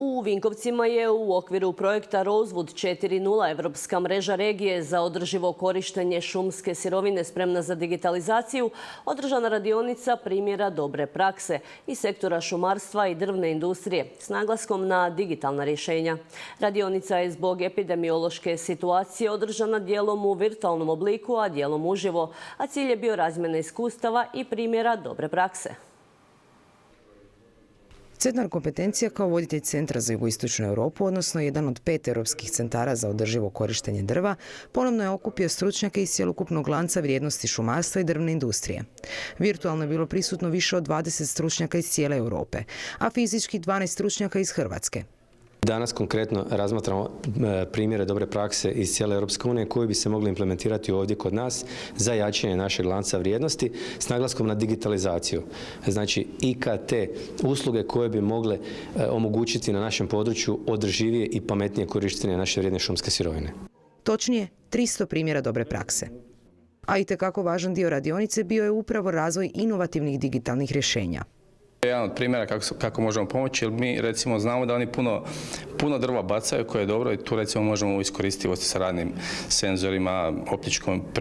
U Vinkovcima je u okviru projekta Rosewood 4.0 Evropska mreža regije za održivo korištenje šumske sirovine spremna za digitalizaciju održana radionica primjera dobre prakse iz sektora šumarstva i drvne industrije s naglaskom na digitalna rješenja. Radionica je zbog epidemiološke situacije održana dijelom u virtualnom obliku, a dijelom uživo, a cilj je bio razmjena iskustava i primjera dobre prakse. Centar kompetencija kao voditelj Centra za jugoistočnu Europu, odnosno jedan od 5 europskih centara za održivo korištenje drva, ponovno je okupio stručnjake iz cjelokupnog lanca vrijednosti šumarstva i drvne industrije. Virtualno je bilo prisutno više od 20 stručnjaka iz cijele Europe, a fizički 12 stručnjaka iz Hrvatske. Danas konkretno razmatramo primjere dobre prakse iz cijele Europske unije koji bi se mogli implementirati ovdje kod nas za jačanje našeg lanca vrijednosti s naglaskom na digitalizaciju. Znači IKT usluge koje bi mogle omogućiti na našem području održivije i pametnije korištenje naše vrijedne šumske sirovine. Točnije, 300 primjera dobre prakse. A itekako važan dio radionice bio je upravo razvoj inovativnih digitalnih rješenja. Jedan od primjera kako možemo pomoći, jer mi recimo znamo da oni puno drva bacaju koje je dobro i tu recimo možemo u iskoristivosti sa radnim senzorima,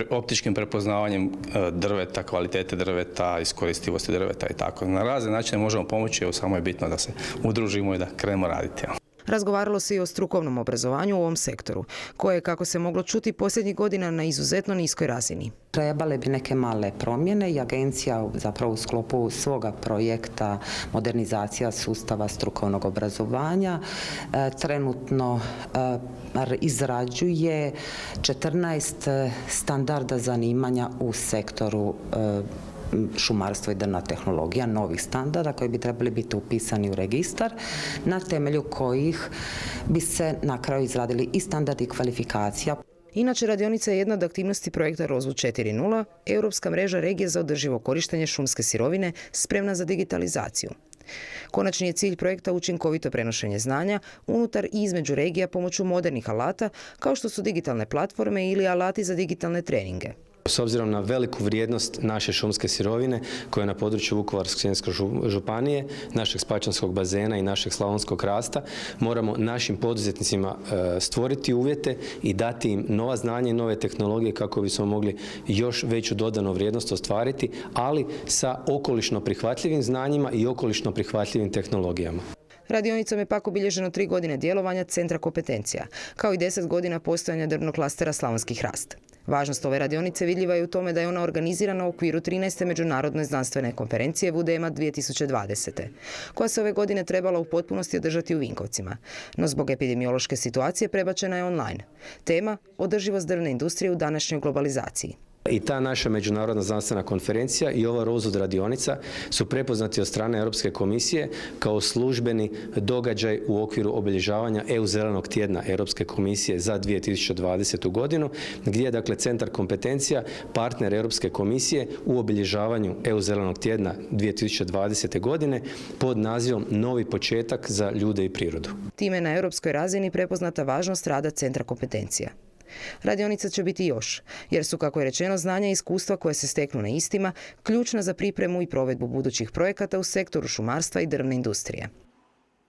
optičkim prepoznavanjem drveta, kvalitete drveta, iskoristivosti drveta i tako. Na razne načine možemo pomoći, evo samo je bitno da se udružimo i da krenemo raditi. Razgovaralo se i o strukovnom obrazovanju u ovom sektoru, koje je, kako se moglo čuti, posljednjih godina na izuzetno niskoj razini. Trebale bi neke male promjene i agencija zapravo u sklopu svoga projekta modernizacija sustava strukovnog obrazovanja trenutno izrađuje 14 standarda zanimanja u sektoru šumarstvo i drvna tehnologija, novih standarda koji bi trebali biti upisani u registar, na temelju kojih bi se na kraju izradili i standardi kvalifikacija. Inače, radionica je jedna od aktivnosti projekta Rosewood 4.0, Europska mreža regije za održivo korištenje šumske sirovine spremna za digitalizaciju. Konačni je cilj projekta učinkovito prenošenje znanja unutar i između regija pomoću modernih alata, kao što su digitalne platforme ili alati za digitalne treninge. S obzirom na veliku vrijednost naše šumske sirovine koja je na području Vukovarsko-srijemske županije, našeg spačvanskog bazena i našeg slavonskog hrasta, moramo našim poduzetnicima stvoriti uvjete i dati im nova znanja i nove tehnologije kako bismo mogli još veću dodanu vrijednost ostvariti, ali sa okolišno prihvatljivim znanjima i okolišno prihvatljivim tehnologijama. Radionicom je pak obilježeno 3 godine djelovanja Centra kompetencija, kao i 10 godina postojanja drvnog klastera Slavonski hrast. Važnost ove radionice vidljiva je u tome da je ona organizirana u okviru 13. međunarodne znanstvene konferencije VUDEMA 2020. koja se ove godine trebala u potpunosti održati u Vinkovcima, no zbog epidemiološke situacije prebačena je online. Tema – održivost drvne industrije u današnjoj globalizaciji. I ta naša međunarodna znanstvena konferencija i ova Rosewood radionica su prepoznati od strane Europske komisije kao službeni događaj u okviru obilježavanja EU zelenog tjedna Europske komisije za 2020. godinu, gdje je dakle Centar kompetencija partner Europske komisije u obilježavanju EU zelenog tjedna 2020. godine pod nazivom Novi početak za ljude i prirodu. Time na europskoj razini prepoznata važnost rada Centra kompetencija. Radionica će biti još, jer su, kako je rečeno, znanja i iskustva koje se steknu na istima ključna za pripremu i provedbu budućih projekata u sektoru šumarstva i drvne industrije.